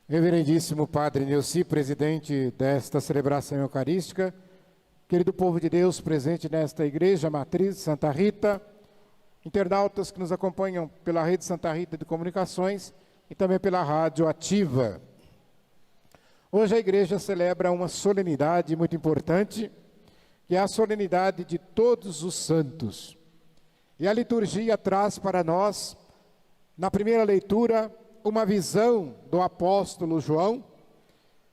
Reverendíssimo Padre Neuci, presidente desta celebração eucarística, querido povo de Deus presente nesta igreja matriz Santa Rita, internautas que nos acompanham pela rede Santa Rita de Comunicações e também pela rádio Ativa. Hoje a igreja celebra uma solenidade muito importante, que é a solenidade de todos os santos. E a liturgia traz para nós, na primeira leitura, uma visão do apóstolo João,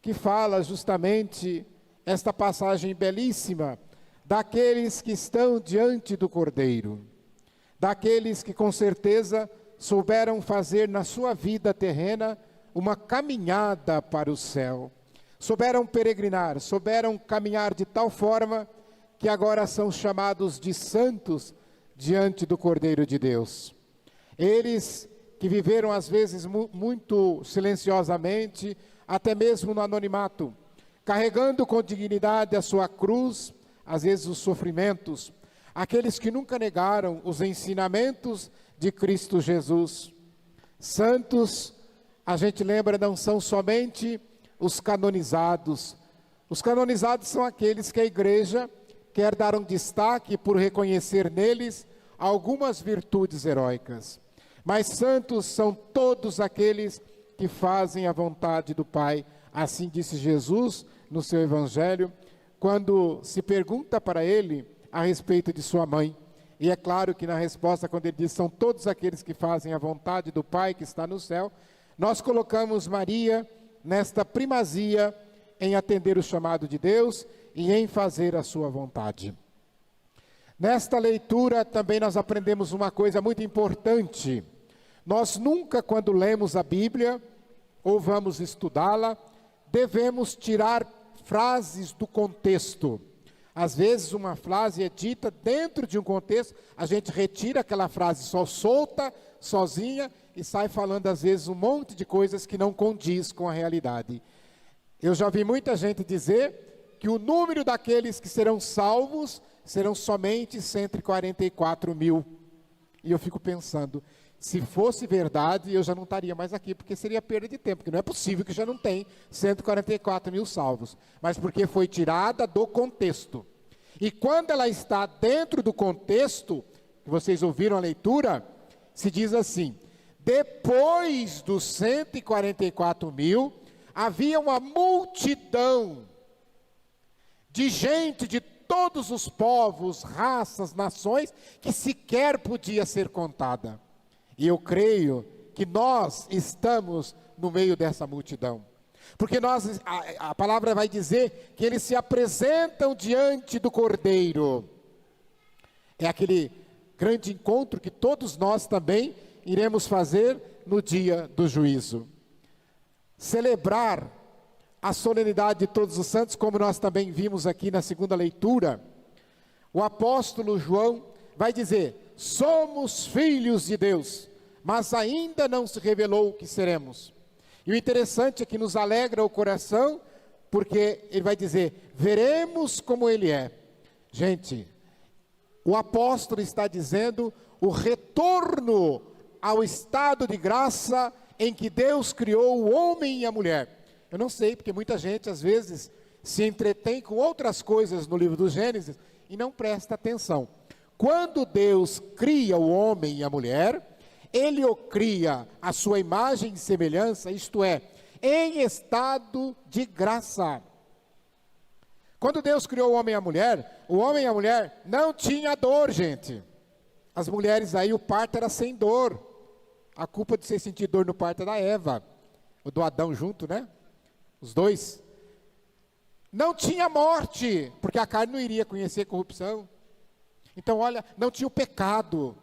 que fala justamente esta passagem belíssima daqueles que estão diante do Cordeiro, daqueles que com certeza souberam fazer na sua vida terrena uma caminhada para o céu, souberam peregrinar, souberam caminhar de tal forma que agora são chamados de santos diante do Cordeiro de Deus. Eles que viveram às vezes muito silenciosamente, até mesmo no anonimato, carregando com dignidade a sua cruz, às vezes os sofrimentos, aqueles que nunca negaram os ensinamentos de Cristo Jesus. Santos, a gente lembra, não são somente os canonizados. Os canonizados são aqueles que a igreja quer dar um destaque por reconhecer neles algumas virtudes heróicas. Mas santos são todos aqueles que fazem a vontade do Pai. Assim disse Jesus no seu Evangelho, quando se pergunta para ele a respeito de sua mãe. E é claro que na resposta, quando ele diz, são todos aqueles que fazem a vontade do Pai que está no céu, nós colocamos Maria nesta primazia em atender o chamado de Deus e em fazer a sua vontade. Nesta leitura também nós aprendemos uma coisa muito importante. Nós nunca, quando lemos a Bíblia, ou vamos estudá-la, devemos tirar frases do contexto. Às vezes uma frase é dita dentro de um contexto, a gente retira aquela frase só solta, sozinha, e sai falando às vezes um monte de coisas que não condiz com a realidade. Eu já vi muita gente dizer que o número daqueles que serão salvos serão somente 144 mil. E eu fico pensando, se fosse verdade, eu já não estaria mais aqui, porque seria perda de tempo, porque não é possível que já não tem 144 mil salvos, mas porque foi tirada do contexto. E quando ela está dentro do contexto, que vocês ouviram a leitura, se diz assim, depois dos 144 mil, havia uma multidão de gente de todos os povos, raças, nações, que sequer podia ser contada. E eu creio que nós estamos no meio dessa multidão. Porque a palavra vai dizer que eles se apresentam diante do Cordeiro. É aquele grande encontro que todos nós também iremos fazer no dia do juízo. Celebrar a solenidade de todos os santos, como nós também vimos aqui na segunda leitura, o apóstolo João vai dizer, somos filhos de Deus, mas ainda não se revelou o que seremos. E o interessante é que nos alegra o coração, porque ele vai dizer, veremos como ele é. Gente, o apóstolo está dizendo o retorno ao estado de graça em que Deus criou o homem e a mulher. Eu não sei, porque muita gente às vezes se entretém com outras coisas no livro do Gênesis e não presta atenção. Quando Deus cria o homem e a mulher, Ele o cria à sua imagem e semelhança, isto é, em estado de graça. Quando Deus criou o homem e a mulher não tinha dor, gente. As mulheres aí, o parto era sem dor. A culpa de você sentir dor no parto é da Eva, ou do Adão junto, né? Os dois. Não tinha morte, porque a carne não iria conhecer corrupção. Então, olha, não tinha o pecado.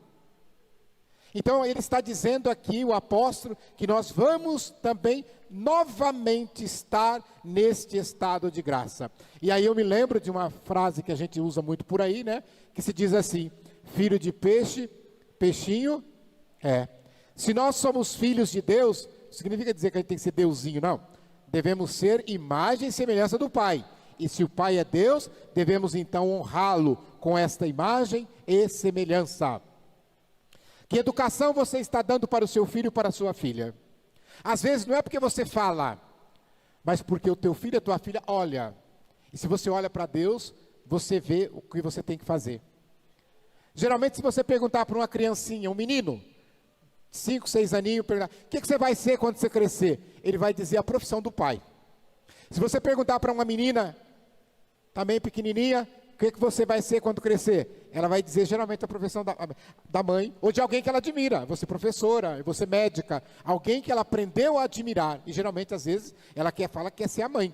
Então, ele está dizendo aqui, o apóstolo, que nós vamos também novamente estar neste estado de graça. E aí eu me lembro de uma frase que a gente usa muito por aí, né? Que se diz assim, filho de peixe, peixinho é. Se nós somos filhos de Deus, significa dizer que a gente tem que ser Deusinho, não. Devemos ser imagem e semelhança do Pai. E se o Pai é Deus, devemos então honrá-lo com esta imagem e semelhança. Que educação você está dando para o seu filho e para a sua filha? Às vezes não é porque você fala, mas porque o teu filho e a tua filha olha. E se você olha para Deus, você vê o que você tem que fazer. Geralmente, se você perguntar para uma criancinha, um menino, 5, 6 aninhos, perguntar, o que você vai ser quando você crescer? Ele vai dizer a profissão do pai. Se você perguntar para uma menina, também pequenininha, o que você vai ser quando crescer? Ela vai dizer geralmente a profissão da mãe, ou de alguém que ela admira. Você professora, você médica, alguém que ela aprendeu a admirar. E geralmente, às vezes, ela fala que quer ser a mãe.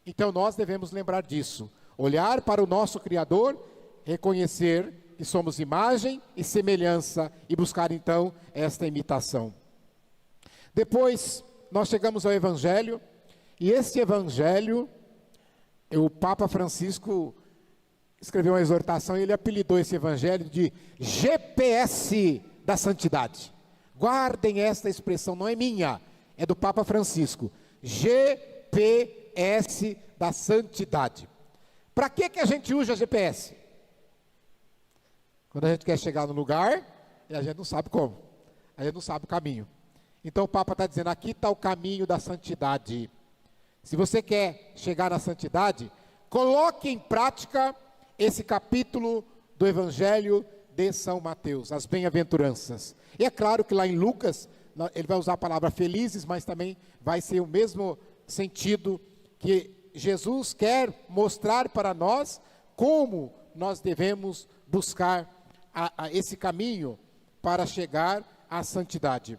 Então nós devemos lembrar disso. Olhar para o nosso Criador, reconhecer que somos imagem e semelhança e buscar então esta imitação. Depois nós chegamos ao Evangelho, e esse Evangelho, o Papa Francisco escreveu uma exortação e ele apelidou esse Evangelho de GPS da Santidade. Guardem esta expressão, não é minha, é do Papa Francisco. GPS da Santidade. Para que a gente usa GPS? Quando a gente quer chegar no lugar, e a gente não sabe como, a gente não sabe o caminho. Então o Papa está dizendo, aqui está o caminho da santidade. Se você quer chegar na santidade, coloque em prática esse capítulo do Evangelho de São Mateus, as bem-aventuranças. E é claro que lá em Lucas, ele vai usar a palavra felizes, mas também vai ser o mesmo sentido que Jesus quer mostrar para nós como nós devemos buscar esse caminho para chegar à santidade.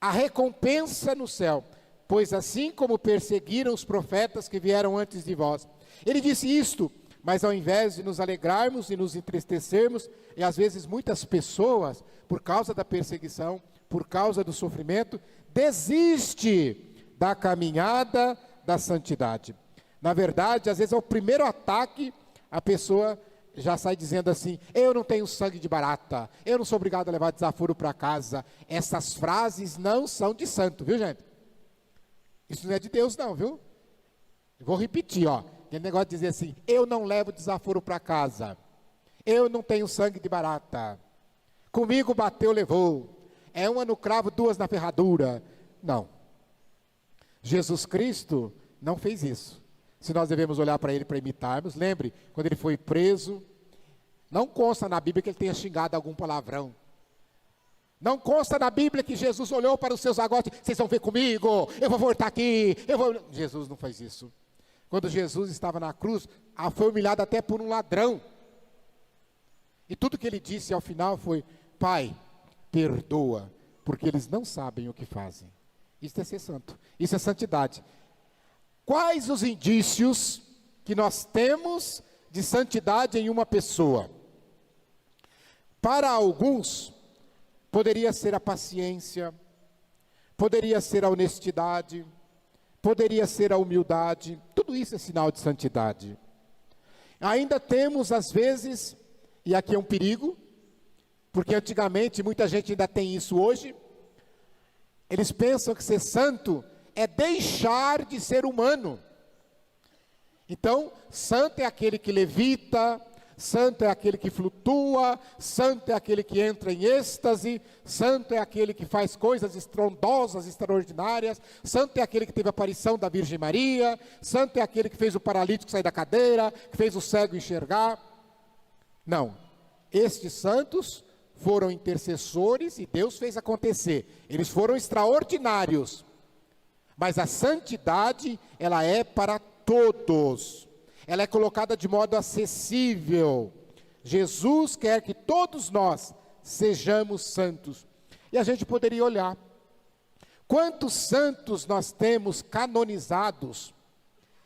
A recompensa no céu, pois assim como perseguiram os profetas que vieram antes de vós. Ele disse isto, mas ao invés de nos alegrarmos e nos entristecermos, e às vezes muitas pessoas, por causa da perseguição, por causa do sofrimento, desiste da caminhada da santidade. Na verdade, às vezes é o primeiro ataque, a pessoa já sai dizendo assim, eu não tenho sangue de barata, eu não sou obrigado a levar desaforo para casa. Essas frases não são de santo, viu gente? Isso não é de Deus não, viu? Vou repetir, ó, aquele negócio de dizer assim, eu não levo desaforo para casa, eu não tenho sangue de barata, comigo bateu, levou, é uma no cravo, duas na ferradura. Não, Jesus Cristo não fez isso. Se nós devemos olhar para ele para imitarmos, lembre, quando ele foi preso, não consta na Bíblia que ele tenha xingado algum palavrão. Não consta na Bíblia que Jesus olhou para os seus agotes, vocês vão ver comigo, eu vou voltar aqui, Jesus não faz isso. Quando Jesus estava na cruz, foi humilhado até por um ladrão. E tudo que ele disse ao final foi, Pai, perdoa, porque eles não sabem o que fazem. Isso é ser santo, isso é santidade. Quais os indícios que nós temos de santidade em uma pessoa? Para alguns, poderia ser a paciência, poderia ser a honestidade, poderia ser a humildade, tudo isso é sinal de santidade. Ainda temos às vezes, e aqui é um perigo, porque antigamente, muita gente ainda tem isso hoje, eles pensam que ser santo é deixar de ser humano. Então, santo é aquele que levita, santo é aquele que flutua, santo é aquele que entra em êxtase, santo é aquele que faz coisas estrondosas, extraordinárias, santo é aquele que teve a aparição da Virgem Maria, santo é aquele que fez o paralítico sair da cadeira, que fez o cego enxergar. Não, estes santos foram intercessores e Deus fez acontecer, eles foram extraordinários. Mas a santidade, ela é para todos. Ela é colocada de modo acessível. Jesus quer que todos nós sejamos santos. E a gente poderia olhar. Quantos santos nós temos canonizados,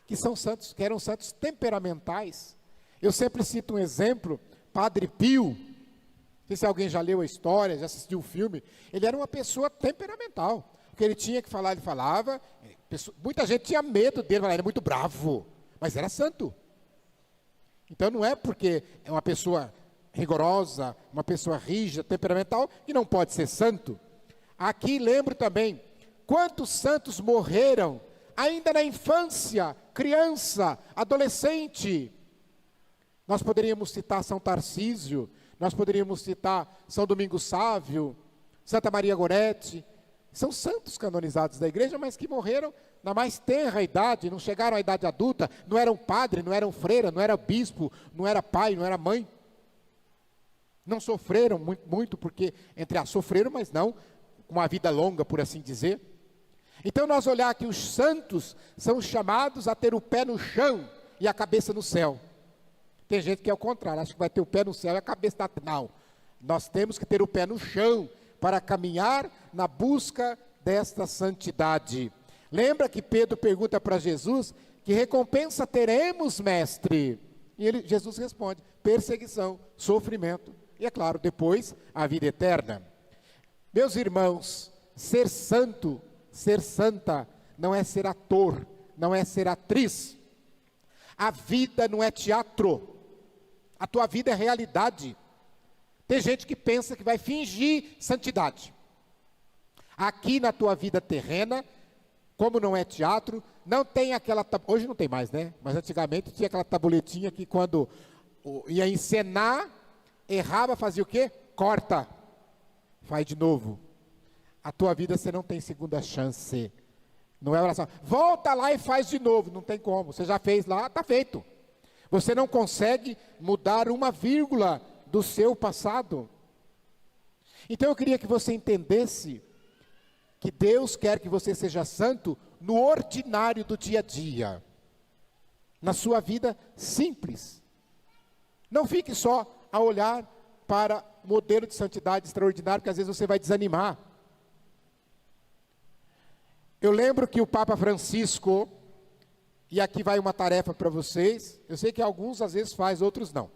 que são santos, que eram santos temperamentais. Eu sempre cito um exemplo, Padre Pio. Não sei se alguém já leu a história, já assistiu o filme. Ele era uma pessoa temperamental. O que ele tinha que falar, ele falava. Muita gente tinha medo dele, ele era muito bravo, mas era santo. Então não é porque é uma pessoa rigorosa, uma pessoa rígida, temperamental, que não pode ser santo. Aqui lembro também, quantos santos morreram ainda na infância, criança, adolescente. Nós poderíamos citar São Tarcísio, nós poderíamos citar São Domingos Sávio, Santa Maria Goretti, são santos canonizados da igreja, mas que morreram na mais tenra idade, não chegaram à idade adulta, não eram padre, não eram freira, não era bispo, não era pai, não era mãe. Não sofreram muito porque, sofreram, mas não com uma vida longa, por assim dizer. Então nós olhar que os santos são chamados a ter o pé no chão e a cabeça no céu. Tem gente que é o contrário, acha que vai ter o pé no céu e a cabeça na... Não, nós temos que ter o pé no chão para caminhar na busca desta santidade. Lembra que Pedro pergunta para Jesus, que recompensa teremos, mestre? E Jesus responde, perseguição, sofrimento, e é claro, depois, a vida eterna. Meus irmãos, ser santo, ser santa, não é ser ator, não é ser atriz. A vida não é teatro, a tua vida é realidade. Tem gente que pensa que vai fingir santidade. Aqui na tua vida terrena, como não é teatro, não tem aquela... Hoje não tem mais, né? Mas antigamente tinha aquela tabuletinha que quando ia encenar, errava, fazia o quê? Corta. Faz de novo. A tua vida você não tem segunda chance. Não é oração. Volta lá e faz de novo. Não tem como. Você já fez lá, está feito. Você não consegue mudar uma vírgula do seu passado. Então eu queria que você entendesse que Deus quer que você seja santo no ordinário do dia a dia, na sua vida simples. Não fique só a olhar para o modelo de santidade extraordinário, porque às vezes você vai desanimar. Eu lembro que o Papa Francisco, e aqui vai uma tarefa para vocês, eu sei que alguns às vezes faz, outros não.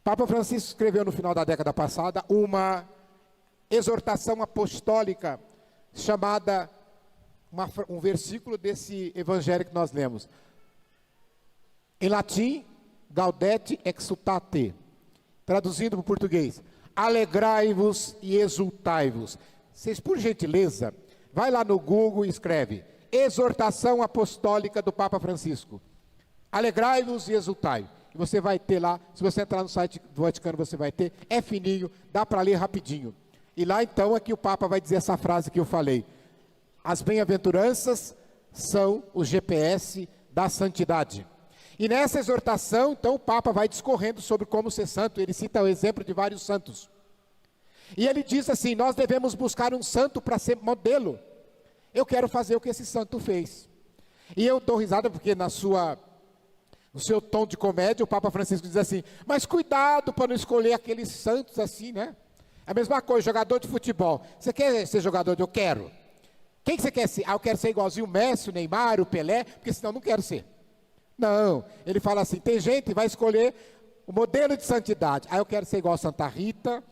Papa Francisco escreveu no final da década passada uma exortação apostólica chamada, um versículo desse evangelho que nós lemos. Em latim, Gaudete exultate. Traduzindo para o português, alegrai-vos e exultai-vos. Vocês, por gentileza, vai lá no Google e escreve, exortação apostólica do Papa Francisco. Alegrai-vos e exultai. E você vai ter lá, se você entrar no site do Vaticano, você vai ter, é fininho, dá para ler rapidinho. E lá então é que o Papa vai dizer essa frase que eu falei. As bem-aventuranças são o GPS da santidade. E nessa exortação, então, o Papa vai discorrendo sobre como ser santo. Ele cita o exemplo de vários santos. E ele diz assim, nós devemos buscar um santo para ser modelo. Eu quero fazer o que esse santo fez. E eu dou risada porque no seu tom de comédia, o Papa Francisco diz assim, mas cuidado para não escolher aqueles santos assim, né? A mesma coisa, jogador de futebol. Você quer ser jogador de... Eu quero. Quem que você quer ser? Eu quero ser igualzinho o Messi, o Neymar, o Pelé, porque senão eu não quero ser. Não, ele fala assim, tem gente que vai escolher o modelo de santidade. Eu quero ser igual a Santa Rita,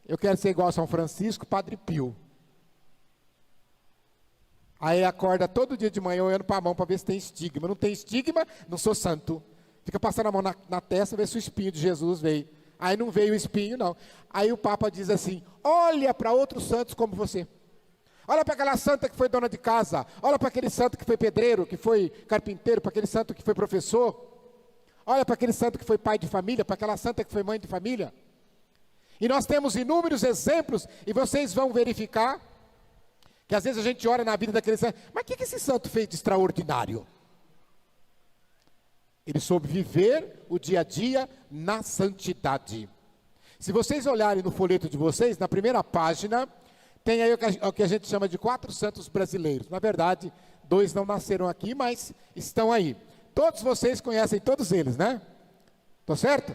eu quero ser igual a São Francisco, Padre Pio. Aí acorda todo dia de manhã olhando para a mão para ver se tem estigma. Não tem estigma, não sou santo. Fica passando a mão na testa, ver se o espinho de Jesus veio. Aí não veio o espinho, não. Aí o Papa diz assim, olha para outros santos como você. Olha para aquela santa que foi dona de casa. Olha para aquele santo que foi pedreiro, que foi carpinteiro, para aquele santo que foi professor. Olha para aquele santo que foi pai de família, para aquela santa que foi mãe de família. E nós temos inúmeros exemplos, e vocês vão verificar, que às vezes a gente olha na vida daquele santo, mas o que esse santo fez de extraordinário? Ele soube viver o dia a dia na santidade. Se vocês olharem no folheto de vocês, na primeira página, tem aí o que a gente chama de 4 santos brasileiros. Na verdade, 2 não nasceram aqui, mas estão aí. Todos vocês conhecem todos eles, né? Tô certo?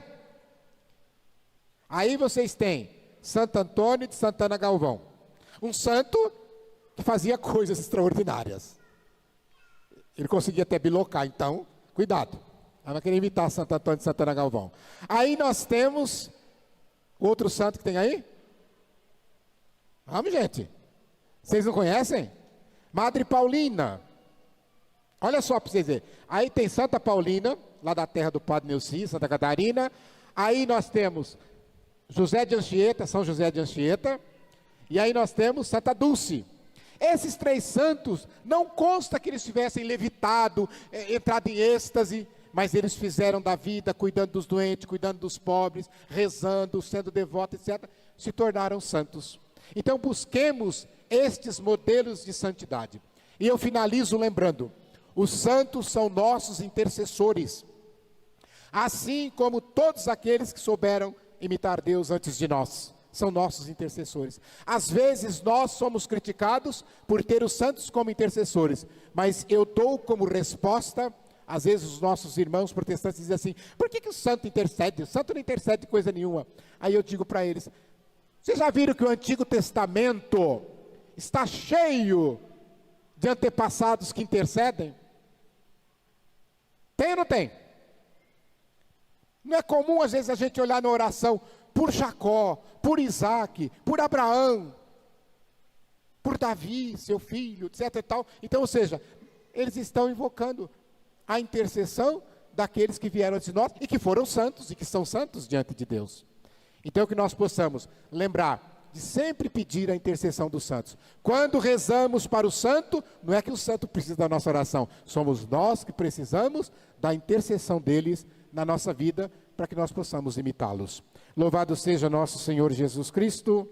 Aí vocês têm Santo Antônio de Santana Galvão. Um santo que fazia coisas extraordinárias. Ele conseguia até bilocar, então, cuidado. Eu não queria imitar Santo Antônio de Santana Galvão. Aí nós temos outro santo que tem aí? Vamos, gente. Vocês não conhecem? Madre Paulina. Olha só para vocês verem. Aí tem Santa Paulina, lá da terra do Padre Neuci, Santa Catarina. Aí nós temos José de Anchieta, São José de Anchieta. E aí nós temos Santa Dulce. Esses 3 santos, não consta que eles tivessem levitado, entrado em êxtase, mas eles fizeram da vida, cuidando dos doentes, cuidando dos pobres, rezando, sendo devotos, etc. Se tornaram santos. Então busquemos estes modelos de santidade. E eu finalizo lembrando, os santos são nossos intercessores, assim como todos aqueles que souberam imitar Deus antes de nós, são nossos intercessores. Às vezes nós somos criticados por ter os santos como intercessores, mas eu dou como resposta, às vezes os nossos irmãos protestantes dizem assim, por que o santo intercede? O santo não intercede coisa nenhuma. Aí eu digo para eles, vocês já viram que o Antigo Testamento está cheio de antepassados que intercedem? Tem ou não tem? Não é comum às vezes a gente olhar na oração por Jacó, por Isaac, por Abraão, por Davi, seu filho, etc e tal. Então, ou seja, eles estão invocando a intercessão daqueles que vieram antes de nós e que foram santos e que são santos diante de Deus. Então que nós possamos lembrar de sempre pedir a intercessão dos santos. Quando rezamos para o santo, não é que o santo precisa da nossa oração, somos nós que precisamos da intercessão deles na nossa vida, para que nós possamos imitá-los. Louvado seja nosso Senhor Jesus Cristo.